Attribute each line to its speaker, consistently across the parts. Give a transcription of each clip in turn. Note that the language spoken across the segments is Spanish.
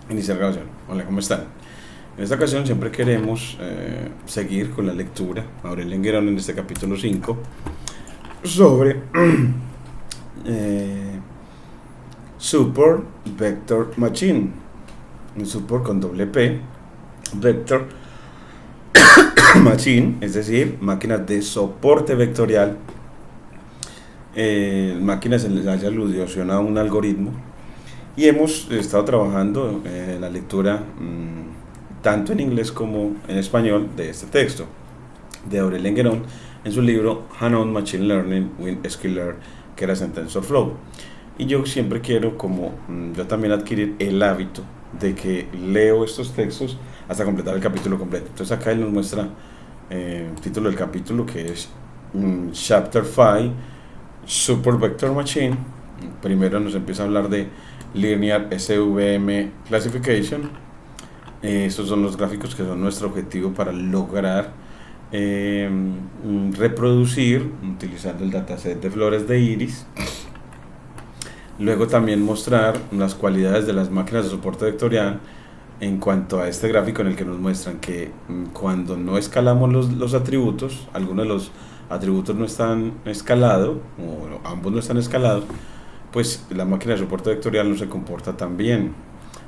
Speaker 1: Iniciar grabación. Hola, ¿cómo están? En esta ocasión siempre queremos seguir con la lectura, Aurel Lenguerón en este capítulo 5 sobre eh, Support Vector Machine. Un support con doble P, Vector Machine, es decir, máquinas de soporte vectorial. Máquinas se les haya alusión a un algoritmo. Y hemos estado trabajando en la lectura tanto en inglés como en español de este texto de Aurel Lenguerón en su libro Hand-on Machine Learning with Skillr, que era TensorFlow. Y yo siempre quiero, como yo también, adquirir el hábito de que leo estos textos hasta completar el capítulo completo. Entonces acá él nos muestra el título del capítulo, que es Chapter 5 Support Vector Machine. Primero nos empieza a hablar de Linear SVM Classification. Estos son los gráficos que son nuestro objetivo para lograr reproducir utilizando el dataset de flores de iris. Luego también mostrar las cualidades de las máquinas de soporte vectorial en cuanto a este gráfico, en el que nos muestran que cuando no escalamos los atributos, algunos de los atributos no están escalados o ambos no están escalados, pues la máquina de soporte vectorial no se comporta tan bien.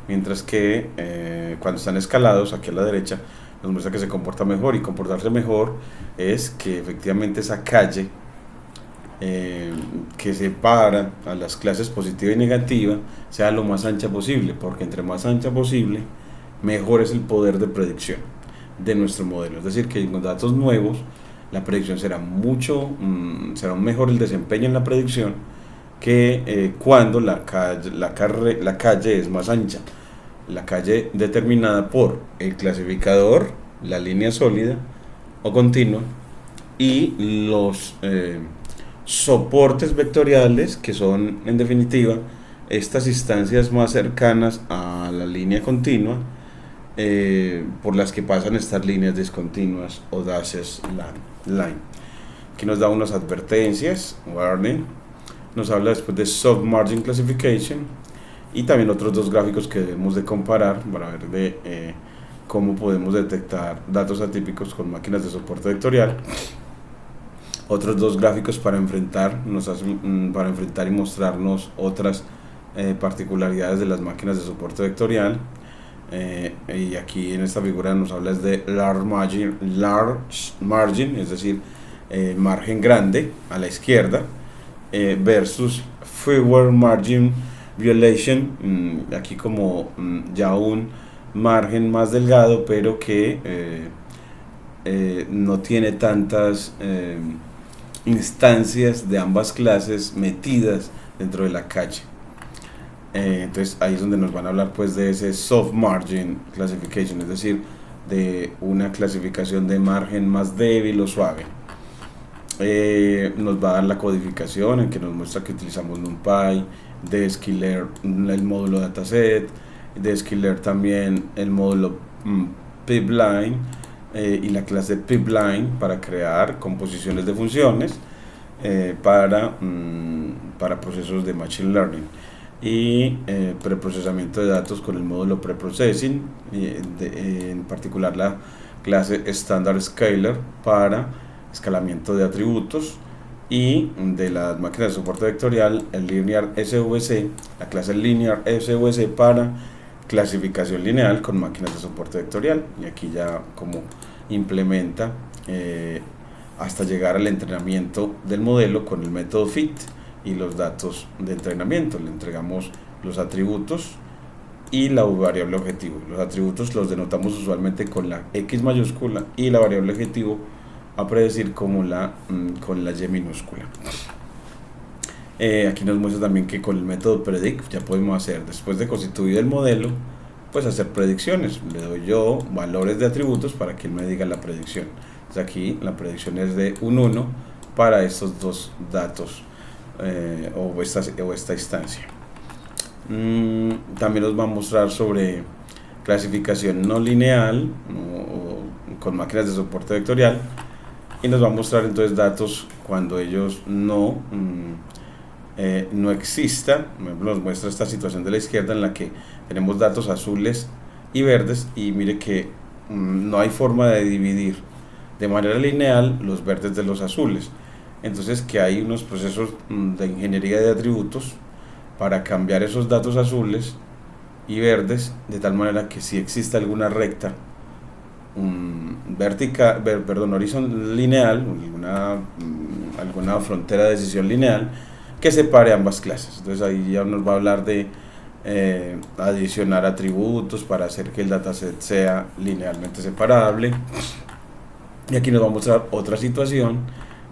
Speaker 1: Mientras que cuando están escalados, aquí a la derecha, nos muestra que se comporta mejor. Y comportarse mejor es que efectivamente esa calle que separa a las clases positiva y negativa sea lo más ancha posible, porque entre más ancha posible, mejor es el poder de predicción de nuestro modelo. Es decir, que con datos nuevos, la predicción será será mejor el desempeño en la predicción que cuando la calle es más ancha. La calle determinada por el clasificador, la línea sólida o continua, y los soportes vectoriales, que son en definitiva estas instancias más cercanas a la línea continua, por las que pasan estas líneas discontinuas o dashes line. Aquí nos da unas advertencias, warning. Nos habla después de soft margin classification y también otros dos gráficos que debemos de comparar para ver cómo podemos detectar datos atípicos con máquinas de soporte vectorial. Otros dos gráficos para enfrentar y mostrarnos otras particularidades de las máquinas de soporte vectorial. Y aquí en esta figura nos habla de large margin, es decir, margen grande a la izquierda, versus Forward Margin Violation, aquí como ya un margen más delgado, pero que no tiene tantas instancias de ambas clases metidas dentro de la calle. Entonces ahí es donde nos van a hablar pues de ese soft margin classification, es decir, de una clasificación de margen más débil o suave. Nos va a dar la codificación, en que nos muestra que utilizamos NumPy, de Skillr el módulo dataset, de Skillr también el módulo pipline, y la clase pipline para crear composiciones de funciones para procesos de machine learning, y preprocesamiento de datos con el módulo preprocessing, en particular la clase standard scaler para escalamiento de atributos, y de las máquinas de soporte vectorial el linear SVC, la clase linear SVC para clasificación lineal con máquinas de soporte vectorial. Y aquí ya como implementa hasta llegar al entrenamiento del modelo con el método fit y los datos de entrenamiento. Le entregamos los atributos y la variable objetivo. Los atributos los denotamos usualmente con la X mayúscula y la variable objetivo a predecir como con la Y minúscula. Aquí nos muestra también que con el método predict ya podemos hacer, después de constituir el modelo, pues hacer predicciones. Le doy yo valores de atributos para que él me diga la predicción. Entonces aquí la predicción es de un 1 para estos dos datos o esta instancia. También nos va a mostrar sobre clasificación no lineal o con máquinas de soporte vectorial, y nos va a mostrar entonces datos cuando ellos no no exista. Por ejemplo, nos muestra esta situación de la izquierda en la que tenemos datos azules y verdes, y mire que no hay forma de dividir de manera lineal los verdes de los azules. Entonces que hay unos procesos de ingeniería de atributos para cambiar esos datos azules y verdes de tal manera que si existe alguna recta horizontal lineal, alguna frontera de decisión lineal que separe ambas clases. Entonces ahí ya nos va a hablar de adicionar atributos para hacer que el dataset sea linealmente separable. Y aquí nos va a mostrar otra situación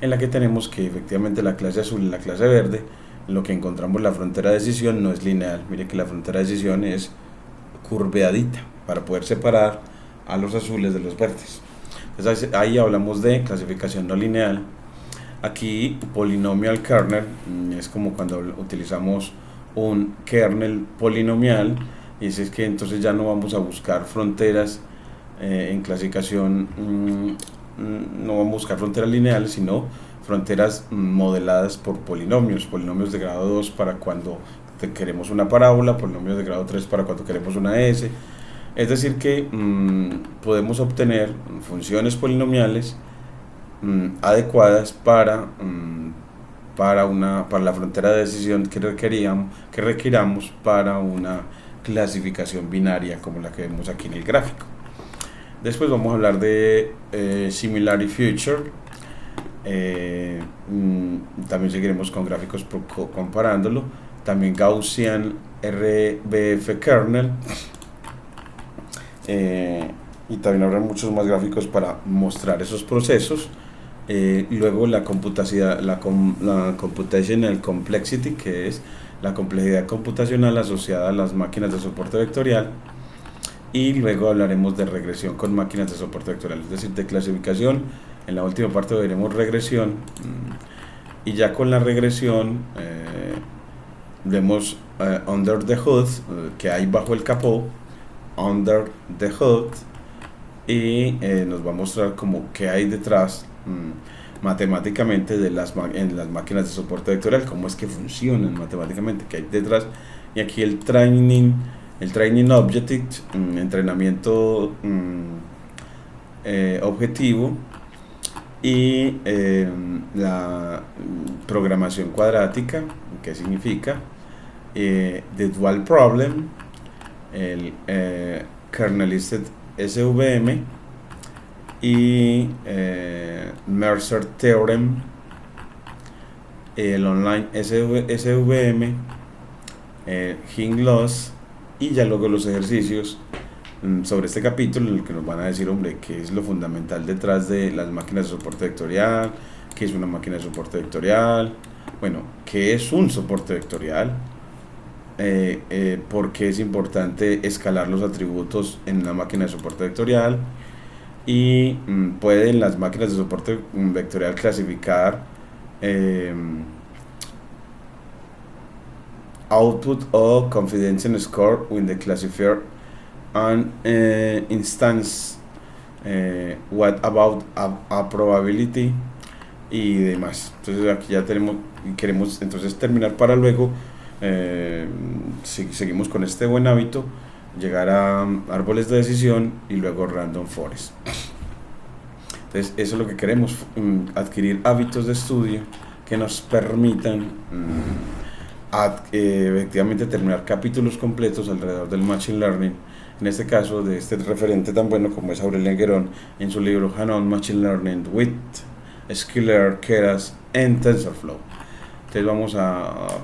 Speaker 1: en la que tenemos que efectivamente la clase azul y la clase verde, en lo que encontramos la frontera de decisión no es lineal. Mire que la frontera de decisión es curveadita para poder separar a los azules de los verdes. Entonces ahí hablamos de clasificación no lineal. Aquí polynomial kernel es como cuando utilizamos un kernel polinomial, y es que entonces ya no vamos a buscar fronteras en clasificación, no vamos a buscar fronteras lineales, sino fronteras modeladas por polinomios de grado 2 para cuando queremos una parábola, polinomios de grado 3 para cuando queremos una S. Es decir que podemos obtener funciones polinomiales adecuadas para la frontera de decisión que requiramos para una clasificación binaria como la que vemos aquí en el gráfico. Después vamos a hablar de similarity feature. También seguiremos con gráficos comparándolo. También Gaussian RBF kernel. Y también habrá muchos más gráficos para mostrar esos procesos. Luego la computational complexity, que es la complejidad computacional asociada a las máquinas de soporte vectorial. Y luego hablaremos de regresión con máquinas de soporte vectorial, es decir, de clasificación. En la última parte veremos regresión, y ya con la regresión vemos under the hood, que hay bajo el capó, under the hood, y nos va a mostrar como qué hay detrás matemáticamente en las máquinas de soporte vectorial, cómo es que funcionan matemáticamente, qué hay detrás. Y aquí el training objective, entrenamiento objetivo, y la programación cuadrática, ¿qué significa? The dual problem, el kernelized SVM y Mercer Theorem, el online SVM, Higgs loss, y ya luego los ejercicios sobre este capítulo en el que nos van a decir, hombre, qué es lo fundamental detrás de las máquinas de soporte vectorial, qué es una máquina de soporte vectorial, bueno, qué es un soporte vectorial, por qué es importante escalar los atributos en una máquina de soporte vectorial, y pueden las máquinas de soporte vectorial clasificar output or confidence score with the classifier and instance, what about a probability y demás. Entonces aquí ya tenemos, y queremos entonces terminar para luego seguimos con este buen hábito, llegar a árboles de decisión y luego random forest. Entonces eso es lo que queremos, adquirir hábitos de estudio que nos permitan efectivamente terminar capítulos completos alrededor del Machine Learning, en este caso de este referente tan bueno como es Aurélien Guéron en su libro Hands-on Machine Learning with Scalar, Keras and TensorFlow. Entonces vamos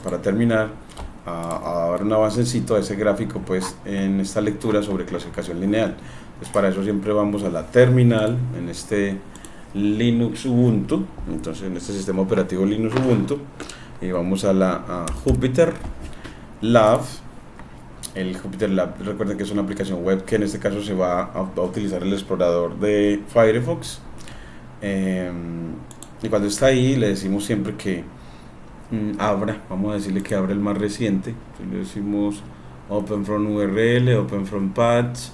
Speaker 1: para terminar a dar un avancecito a ese gráfico pues en esta lectura sobre clasificación lineal. Entonces para eso siempre vamos a la terminal en este Linux Ubuntu, entonces en este sistema operativo Linux Ubuntu, y vamos a Jupyter Lab. El Jupyter Lab, recuerden que es una aplicación web que en este caso se va a utilizar el explorador de Firefox, y cuando está ahí le decimos siempre que abra, vamos a decirle que abra el más reciente. Entonces le decimos open from URL, open from patch,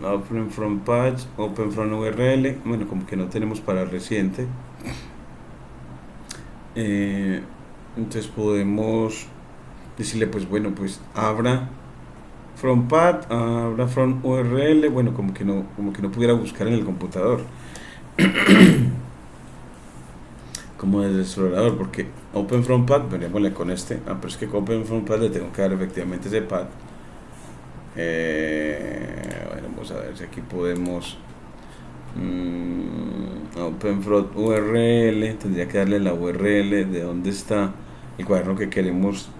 Speaker 1: open from patch, open from URL. Bueno, como que no tenemos para reciente. Eh, entonces podemos decirle, pues bueno, pues abra from path, abra from URL, bueno, como que no pudiera buscar en el computador, como desde el explorador, porque open from path, verémosle con este, pero es que con open from path le tengo que dar efectivamente ese path. Bueno, vamos a ver si aquí podemos open from URL, tendría que darle la URL de dónde está el cuaderno que queremos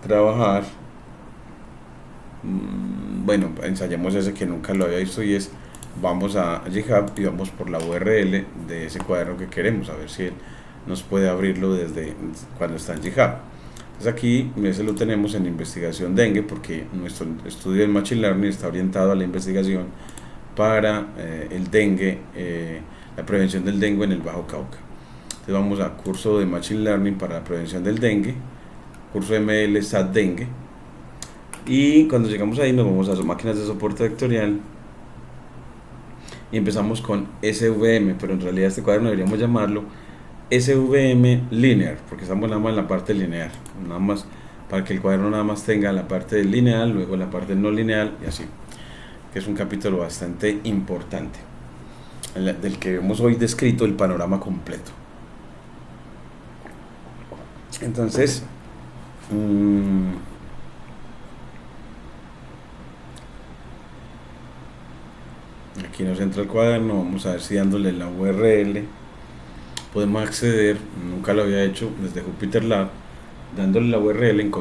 Speaker 1: trabajar. Bueno, ensayamos ese que nunca lo había visto y es, vamos a GitHub y vamos por la URL de ese cuaderno que queremos, a ver si él nos puede abrirlo desde cuando está en GitHub. Entonces aquí ese lo tenemos en investigación dengue, porque nuestro estudio de Machine Learning está orientado a la investigación para el dengue, la prevención del dengue en el Bajo Cauca. Entonces vamos a curso de Machine Learning para la prevención del dengue, curso de ML SAT dengue, y cuando llegamos ahí nos vamos a máquinas de soporte vectorial y empezamos con SVM, pero en realidad este cuaderno deberíamos llamarlo SVM linear, porque estamos nada más en la parte lineal, nada más para que el cuaderno nada más tenga la parte lineal, luego la parte no lineal y así, que es un capítulo bastante importante del que hemos hoy descrito el panorama completo. Entonces aquí nos entra el cuaderno, vamos a ver si dándole la URL podemos acceder, nunca lo había hecho desde Jupyter Lab, dándole la URL,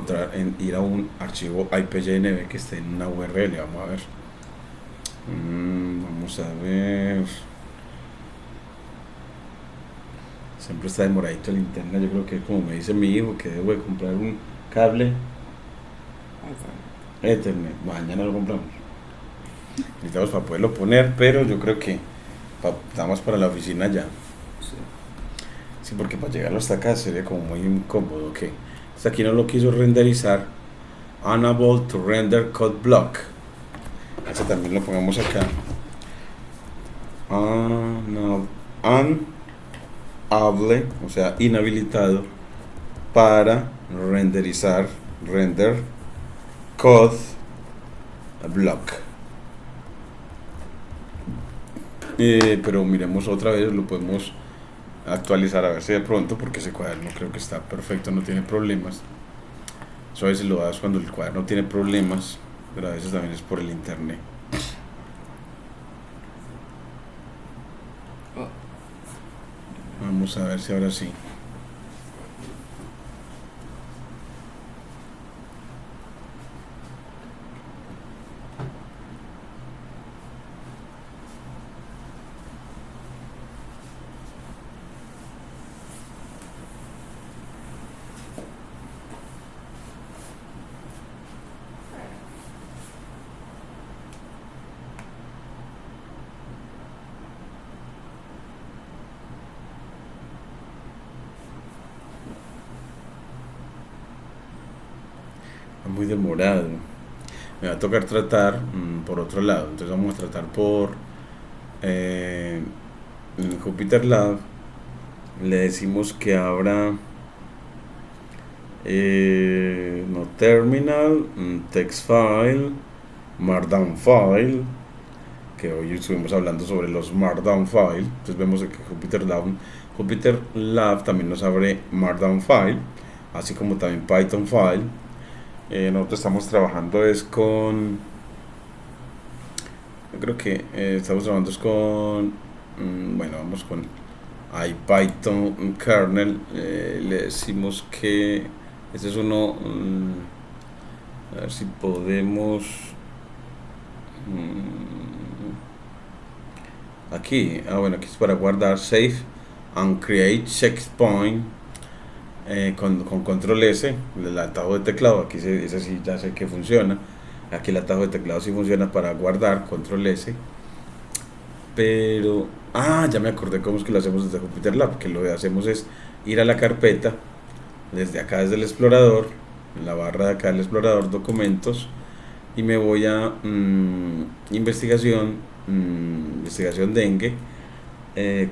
Speaker 1: ir a un archivo IPGNB que esté en una URL, vamos a ver. Vamos a ver. Siempre está demoradito el internet, yo creo que como me dice mi hijo que debo de comprar un cable Ethernet, mañana lo compramos. Necesitamos para poderlo poner, pero yo creo que estamos para la oficina ya. Sí, porque para llegarlo hasta acá sería como muy incómodo. Okay. Hasta aquí no lo quiso renderizar. Unable to render code block. Este también lo pongamos acá. Unable, o sea, inhabilitado para renderizar, render code block. Pero miremos otra vez, lo podemos actualizar a ver si de pronto, porque ese cuaderno creo que está perfecto, no tiene problemas. Eso a veces lo das cuando el cuaderno tiene problemas, pero a veces también es por el internet. Vamos a ver si ahora sí. Muy demorado. Me va a tocar tratar por otro lado. Entonces vamos a tratar por en Jupyter Lab. Le decimos que abra no terminal, text file, markdown file, que hoy estuvimos hablando sobre los markdown file. Entonces vemos que Jupyter Lab también nos abre markdown file, así como también Python file. Nosotros estamos trabajando es con, yo creo que estamos trabajando es con, bueno, vamos con IPython kernel. Le decimos que este es uno, a ver si podemos, aquí, bueno, aquí es para guardar, save and create checkpoint. Con control S, el atajo de teclado, aquí ese sí ya sé que funciona. Aquí el atajo de teclado sí funciona para guardar, control S. Pero, ya me acordé cómo es que lo hacemos desde Jupyter Lab, que lo que hacemos es ir a la carpeta, desde acá, desde el explorador, en la barra de acá del explorador, documentos, y me voy a investigación dengue,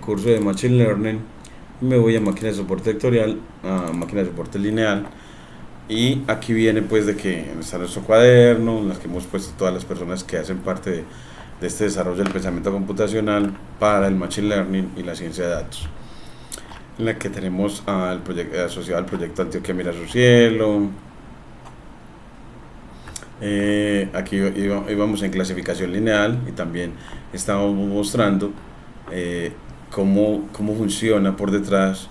Speaker 1: curso de Machine Learning, Me voy a máquina de soporte vectorial, a máquina de soporte lineal, y aquí viene pues de que está nuestro cuaderno en las que hemos puesto todas las personas que hacen parte de este desarrollo del pensamiento computacional para el machine learning y la ciencia de datos, en la que tenemos al asociado al proyecto Antioquia Mira su Cielo. Aquí íbamos en clasificación lineal y también estábamos mostrando cómo funciona por detrás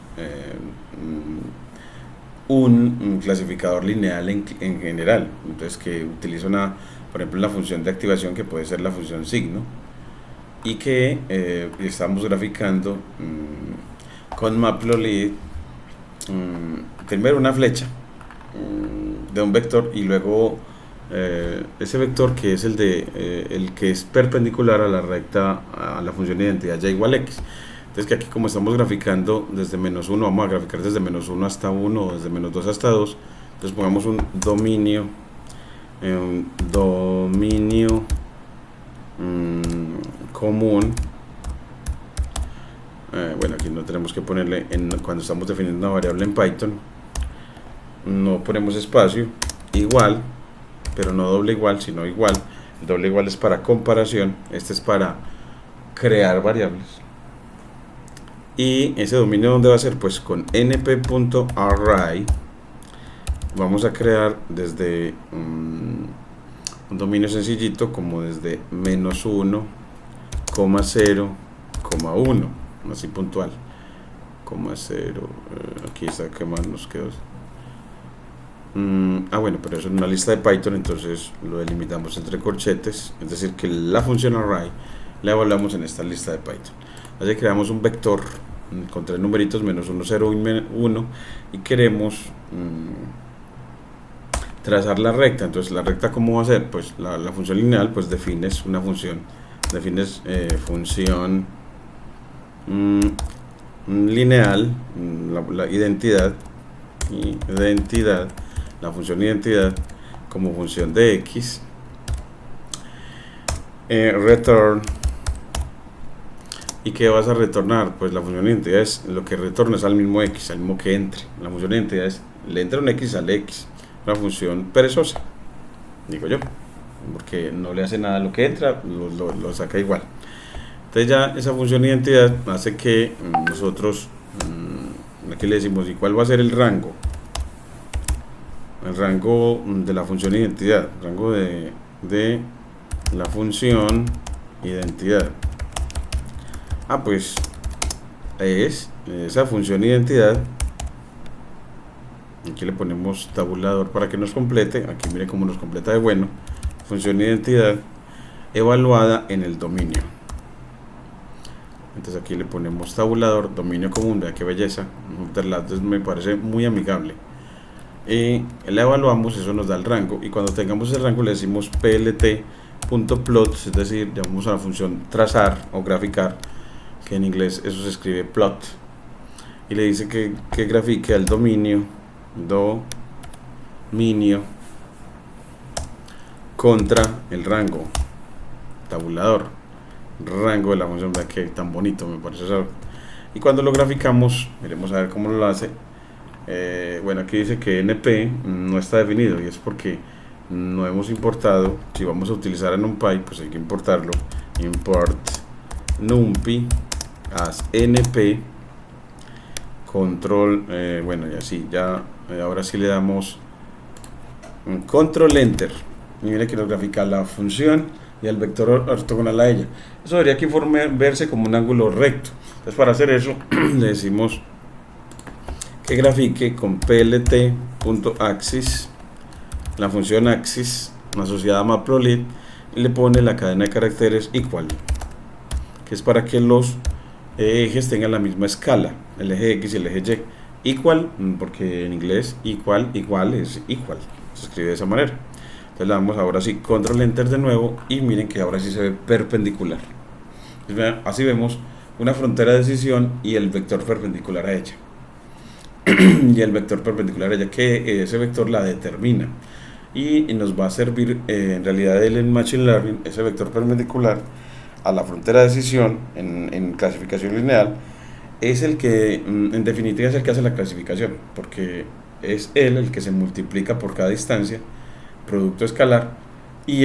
Speaker 1: un clasificador lineal en general. Entonces, que utiliza por ejemplo, la función de activación, que puede ser la función signo, y que estamos graficando con Matplotlib primero una flecha de un vector, y luego ese vector que es el que es perpendicular a la recta, a la función de identidad y igual x. Entonces, que aquí, como estamos graficando desde -1, vamos a graficar desde -1 hasta 1 o desde -2 hasta 2. Entonces pongamos un dominio común. Bueno, aquí no tenemos que ponerle, cuando estamos definiendo una variable en Python, no ponemos espacio, igual, pero no doble igual, sino igual. El doble igual es para comparación, este es para crear variables. Y ese dominio, ¿dónde va a ser? Pues con np.array vamos a crear desde un dominio sencillito, como desde -1, 0, 1, así puntual, 0, aquí está, ¿qué más nos quedó? Bueno, pero eso es una lista de Python, entonces lo delimitamos entre corchetes, es decir, que la función array la evaluamos en esta lista de Python. Así creamos un vector con tres numeritos, -1, 0 y 1, y queremos trazar la recta. Entonces, la recta, ¿cómo va a ser? Pues la función lineal, pues defines una función, función lineal, la identidad, la función identidad como función de x, return. ¿Y qué vas a retornar? Pues la función de identidad es lo que retorna es al mismo x, al mismo que entre. La función de identidad es, le entra un x al x, una función perezosa, digo yo, porque no le hace nada a lo que entra, lo saca igual. Entonces ya esa función de identidad hace que nosotros, aquí le decimos, ¿y cuál va a ser el rango? El rango de la función identidad, rango de la función identidad. Pues es esa función identidad. Aquí le ponemos tabulador para que nos complete. Aquí mire cómo nos completa de bueno. Función identidad evaluada en el dominio. Entonces aquí le ponemos tabulador, dominio común. Vea qué belleza. Entonces me parece muy amigable. Y la evaluamos, eso nos da el rango. Y cuando tengamos el rango le decimos plt.plot, es decir, llamamos a la función trazar o graficar, que en inglés eso se escribe plot, y le dice que grafique al dominio contra el rango, tabulador, rango de la función. Vea que tan bonito me parece eso. Y cuando lo graficamos, miremos a ver cómo lo hace. Bueno, aquí dice que np no está definido, y es porque no hemos importado. Si vamos a utilizar a NumPy, pues hay que importarlo. Import numpy as np control, bueno, y así ya. Ahora sí le damos control enter, y mire que nos grafica la función y el vector ortogonal a ella. Eso debería aquí verse como un ángulo recto. Entonces, para hacer eso le decimos que grafique con plt.axis la función axis asociada a Matplotlib, y le pone la cadena de caracteres igual, que es para que los ejes tengan la misma escala, el eje X y el eje Y. Igual, porque en inglés igual es igual, se escribe de esa manera. Entonces le damos ahora sí control enter de nuevo, y miren que ahora sí se ve perpendicular. Entonces, así vemos una frontera de decisión y el vector perpendicular a ella. Y el vector perpendicular a ella, que ese vector la determina, y nos va a servir en realidad en Machine Learning, ese vector perpendicular a la frontera de decisión en clasificación lineal, es el que, en definitiva, es el que hace la clasificación, porque es él el que se multiplica por cada instancia, producto escalar, y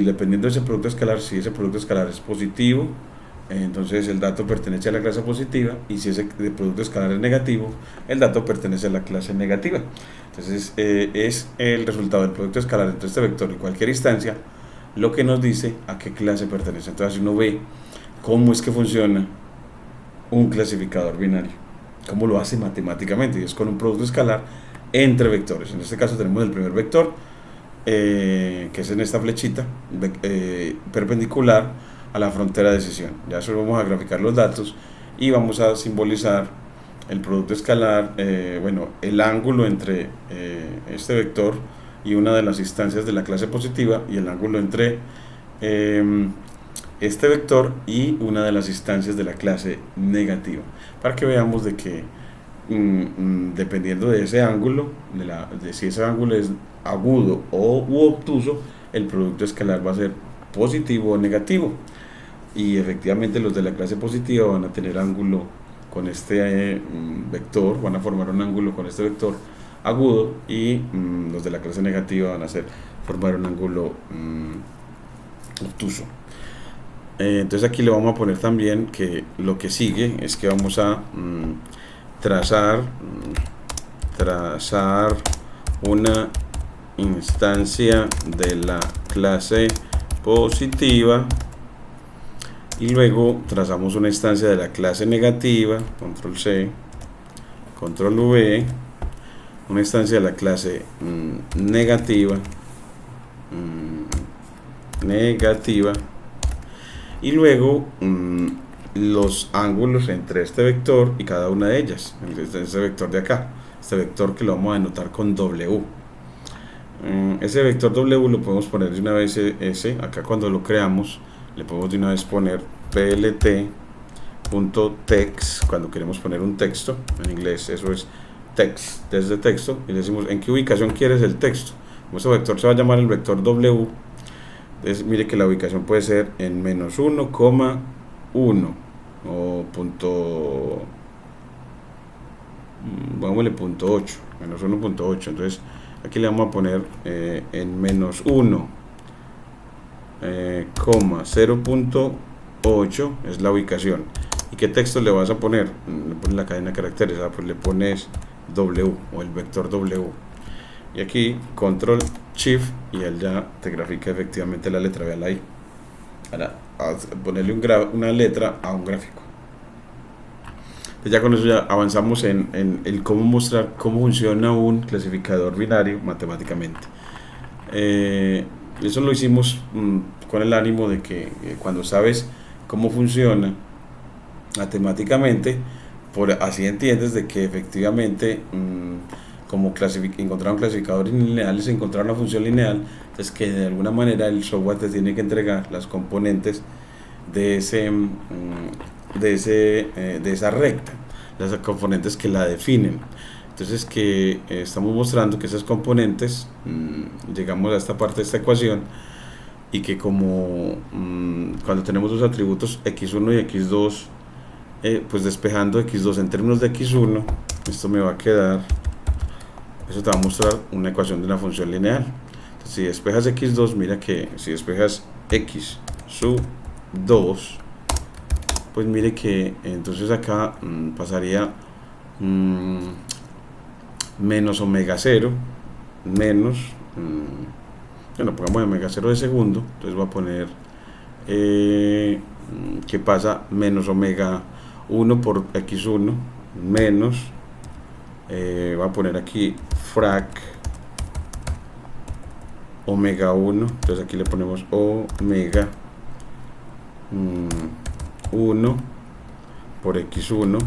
Speaker 1: dependiendo de ese producto escalar, si ese producto escalar es positivo, entonces el dato pertenece a la clase positiva, y si ese producto escalar es negativo, el dato pertenece a la clase negativa. Entonces es el resultado del producto escalar entre este vector y cualquier instancia lo que nos dice a qué clase pertenece. Entonces uno ve cómo es que funciona un clasificador binario, cómo lo hace matemáticamente, y es con un producto escalar entre vectores. En este caso tenemos el primer vector, que es en esta flechita, perpendicular a la frontera de decisión. Ya solo vamos a graficar los datos y vamos a simbolizar el producto escalar, bueno, el ángulo entre este vector y una de las instancias de la clase positiva, y el ángulo entre este vector y una de las instancias de la clase negativa, para que veamos de que dependiendo de ese ángulo, de si ese ángulo es agudo u obtuso, el producto escalar va a ser positivo o negativo. Y efectivamente los de la clase positiva van a tener ángulo con este vector, van a formar un ángulo con este vector agudo, y los de la clase negativa van a formar un ángulo obtuso. Entonces aquí le vamos a poner también que lo que sigue es que vamos a trazar una instancia de la clase positiva, y luego trazamos una instancia de la clase negativa, control C, control V, una instancia de la clase negativa, y luego los ángulos entre este vector y cada una de ellas. Este vector de acá, este vector que lo vamos a denotar con W. Ese vector W lo podemos poner de una vez, acá cuando lo creamos le podemos de una vez poner plt.text cuando queremos poner un texto. En inglés eso es text, desde texto, y le decimos en qué ubicación quieres el texto. Este vector se va a llamar el vector W. Entonces mire que la ubicación puede ser en -1,1 o punto, vámonos punto 8, -1.8. Entonces aquí le vamos a poner en -1, 0.8 es la ubicación. ¿Y qué texto le vas a poner? Le pones la cadena de caracteres, pues le pones W o el vector W, y aquí control shift y él ya te grafica efectivamente la letra. Véala ahí. Ahora ponerle una letra a un gráfico. Entonces ya con eso ya avanzamos en el cómo mostrar cómo funciona un clasificador binario matemáticamente. Eso lo hicimos con el ánimo de que cuando sabes cómo funciona matemáticamente, así entiendes de que efectivamente como encontrar un clasificador lineal es encontrar una función lineal. Entonces que de alguna manera el software te tiene que entregar las componentes de esa recta, las componentes que la definen. Entonces que estamos mostrando que esas componentes, llegamos a esta parte de esta ecuación, y que como cuando tenemos dos atributos x1 y x2, pues despejando x2 en términos de x1, esto me va a quedar, eso te va a mostrar una ecuación de una función lineal. Entonces, si despejas x2, mira que si despejas x sub 2, pues mire que entonces acá pasaría menos omega 0 menos, bueno, pongamos omega 0 de segundo. Entonces voy a poner que pasa menos omega 1 por x1 menos, voy a poner aquí frac omega 1. Entonces aquí le ponemos omega 1 por x1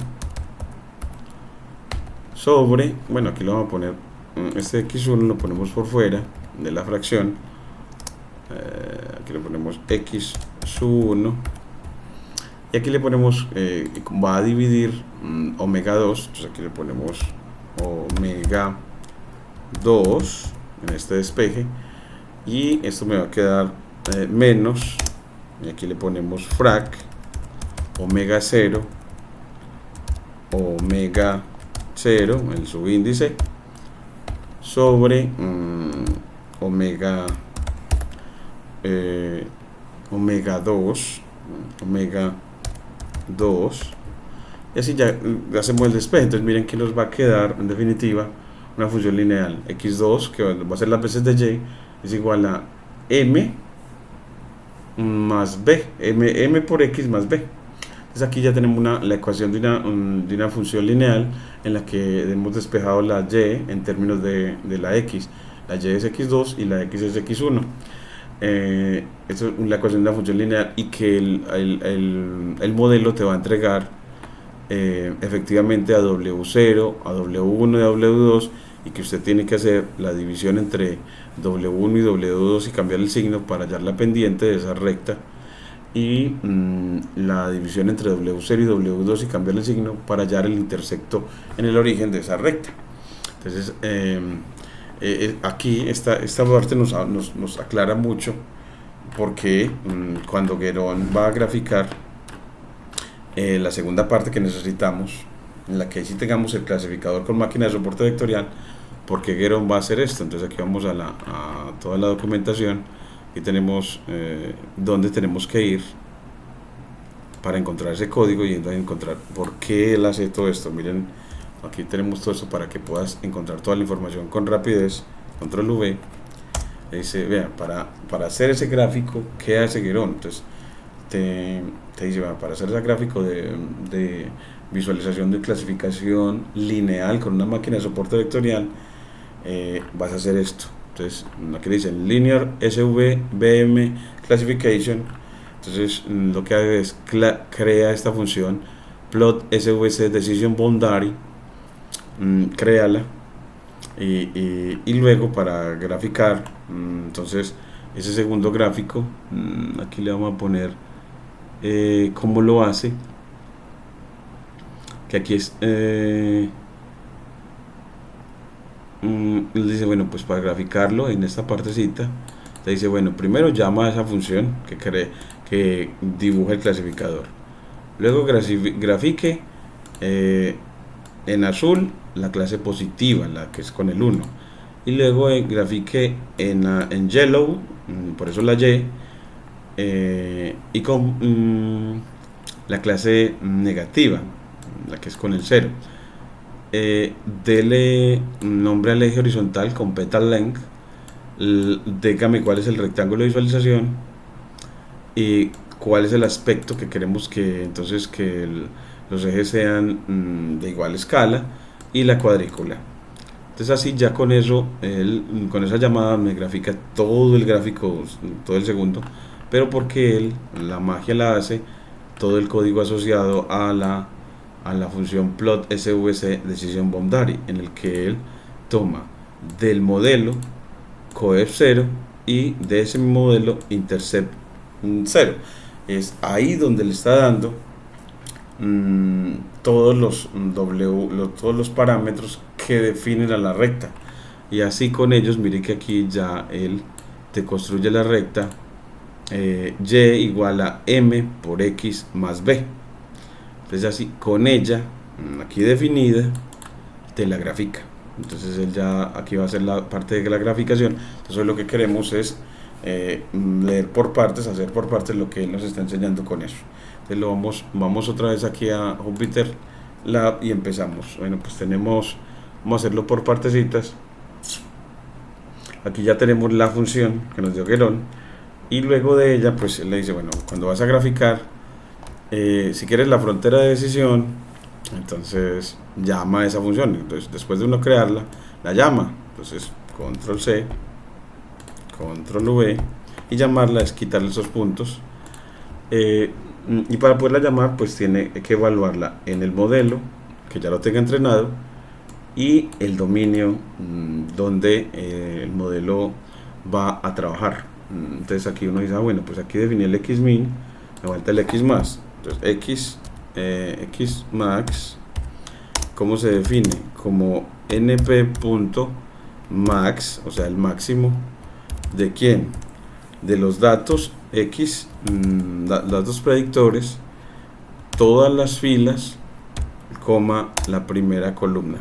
Speaker 1: sobre, bueno, aquí lo vamos a poner, este x1 lo ponemos por fuera de la fracción, aquí le ponemos x sub 1, y aquí le ponemos, va a dividir omega 2, entonces aquí le ponemos omega 2 en este despeje, y esto me va a quedar menos, y aquí le ponemos frac omega 0 omega 0, el subíndice, sobre omega 2, y así ya hacemos el despeje. Entonces miren que nos va a quedar en definitiva una función lineal x2, que va a ser las veces de y, es igual a m más b, m por x más b. Entonces aquí ya tenemos la ecuación de una función lineal en la que hemos despejado la y en términos de la x. La y es x2 y la x es x1. Esto es la ecuación de una función lineal, y que el modelo te va a entregar efectivamente a W0, a W1 y a W2, y que usted tiene que hacer la división entre W1 y W2 y cambiar el signo para hallar la pendiente de esa recta, y la división entre W0 y W2 y cambiar el signo para hallar el intersecto en el origen de esa recta. Entonces aquí esta parte nos aclara mucho porque cuando Guérón va a graficar la segunda parte que necesitamos, en la que sí tengamos el clasificador con máquina de soporte vectorial, porque Guérón va a hacer esto. Entonces aquí vamos a toda la documentación y tenemos dónde tenemos que ir para encontrar ese código y encontrar por qué él hace todo esto. Miren, aquí tenemos todo esto para que puedas encontrar toda la información con rapidez. Control V. Dice, vean, para hacer ese gráfico, ¿qué hace Guérón? Entonces te dice, bueno, para hacer ese gráfico de visualización de clasificación lineal con una máquina de soporte vectorial, vas a hacer esto. Entonces aquí dicen linear SVBM classification. Entonces lo que hace es crea esta función plot SVC decision boundary, créala, y luego para graficar, entonces ese segundo gráfico, aquí le vamos a poner cómo lo hace, que aquí es dice, bueno, pues para graficarlo en esta partecita te dice, bueno, primero llama a esa función que dibuja el clasificador, luego grafique en azul la clase positiva, la que es con el 1, y luego grafique en yellow, por eso la y, y con la clase negativa, la que es con el 0. Dele nombre al eje horizontal con petal length, dígame cuál es el rectángulo de visualización y cuál es el aspecto que queremos que entonces los ejes sean de igual escala, y la cuadrícula. Entonces así ya con eso, con esa llamada me grafica todo el gráfico, todo el segundo, pero porque la magia la hace todo el código asociado a la función plot SVC decision boundary, en el que él toma del modelo coef 0 y de ese modelo intercept 0. Es ahí donde le está dando todos los parámetros que definen a la recta, y así con ellos, mire que aquí ya él te construye la recta y igual a m por x más b. Entonces así con ella aquí definida te la grafica. Entonces él ya aquí va a hacer la parte de la graficación. Entonces lo que queremos es leer por partes, hacer por partes lo que él nos está enseñando con eso. Entonces vamos otra vez aquí a Jupyter Lab y empezamos. Bueno, pues vamos a hacerlo por partecitas. Aquí ya tenemos la función que nos dio Guérón, y luego de ella pues él le dice, bueno, cuando vas a graficar, si quieres la frontera de decisión, entonces llama a esa función. Entonces después de uno crearla, la llama. Entonces control C, control V, y llamarla es quitarle esos puntos, y para poderla llamar pues tiene que evaluarla en el modelo que ya lo tenga entrenado y el dominio donde el modelo va a trabajar. Entonces aquí uno dice, bueno, pues aquí definí el xmin, me falta el x más. Entonces x max, ¿cómo se define? Como np.max, o sea el máximo de quién, de los datos datos predictores, todas las filas coma la primera columna.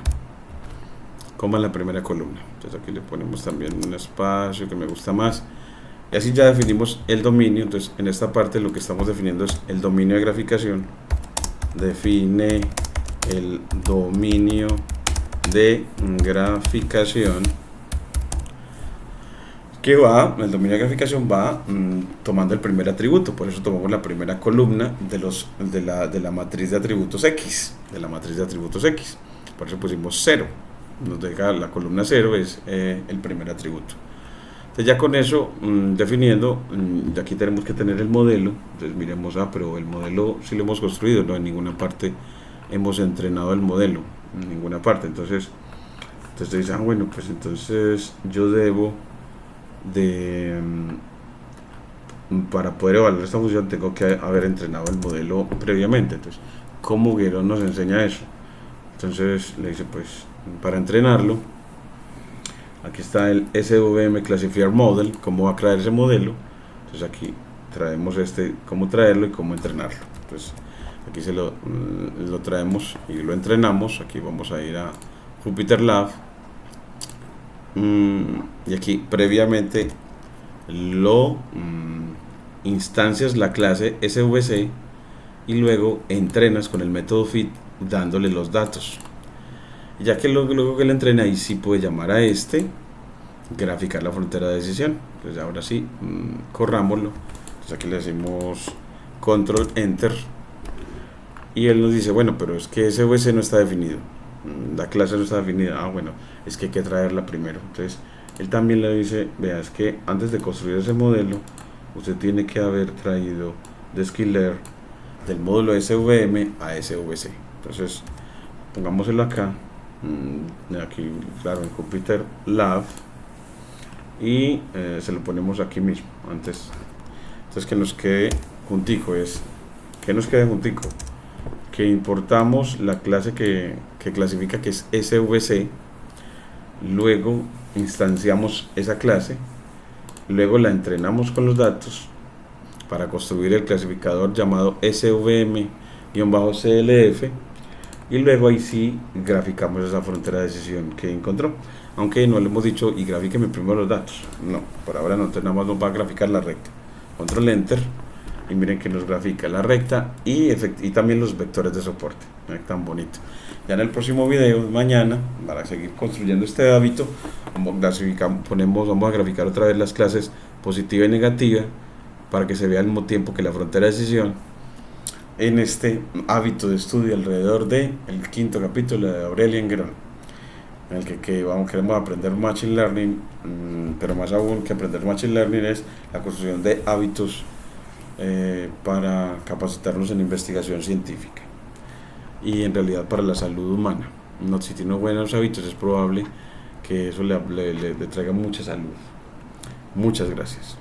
Speaker 1: Entonces aquí le ponemos también un espacio que me gusta más. Y así ya definimos el dominio. Entonces en esta parte lo que estamos definiendo es el dominio de graficación. Define el dominio de graficación el dominio de graficación va tomando el primer atributo. Por eso tomamos la primera columna de la matriz de atributos X. Por eso pusimos 0. Nos deja la columna 0 es el primer atributo. Entonces ya con eso definiendo, aquí tenemos que tener el modelo. Entonces miremos, pero el modelo sí lo hemos construido, no en ninguna parte hemos entrenado el modelo, en ninguna parte. Entonces dicen, bueno, pues entonces yo debo para poder evaluar esta función tengo que haber entrenado el modelo previamente. Entonces, ¿cómo Guerón nos enseña eso? Entonces le dice, pues para entrenarlo, aquí está el SVM Classifier Model, cómo va a crear ese modelo. Entonces aquí traemos cómo traerlo y cómo entrenarlo. Entonces aquí lo traemos y lo entrenamos. Aquí vamos a ir a Jupyter Lab y aquí previamente instancias la clase SVC y luego entrenas con el método fit dándole los datos. Ya que luego que le entrena, ahí sí puede llamar a graficar la frontera de decisión. Entonces ahora sí, corrámoslo. Entonces aquí le decimos control enter y él nos dice, bueno, pero es que SVC no está definido, la clase no está definida. Bueno, es que hay que traerla primero. Entonces él también le dice, vea, es que antes de construir ese modelo usted tiene que haber traído de Skiller del módulo SVM a SVC. Entonces pongámoselo acá, aquí claro, en Jupyter Lab, y se lo ponemos aquí mismo antes. Entonces que nos quede juntico, que importamos la clase que clasifica que es SVC, luego instanciamos esa clase, luego la entrenamos con los datos para construir el clasificador llamado SVM-CLF y luego ahí sí graficamos esa frontera de decisión que encontró, aunque no le hemos dicho y grafíqueme primero los datos. No, por ahora no, nada más nos va a graficar la recta. Control enter y miren que nos grafica la recta y también los vectores de soporte. Tan bonito. Ya en el próximo video, mañana, para seguir construyendo este hábito, vamos a graficar otra vez las clases positiva y negativa para que se vea al mismo tiempo que la frontera de decisión en este hábito de estudio alrededor del quinto capítulo de Aurélien Guerón, en el que queremos aprender Machine Learning, pero más aún que aprender Machine Learning es la construcción de hábitos para capacitarnos en investigación científica y en realidad para la salud humana. Si tiene buenos hábitos es probable que eso le traiga mucha salud. Muchas gracias.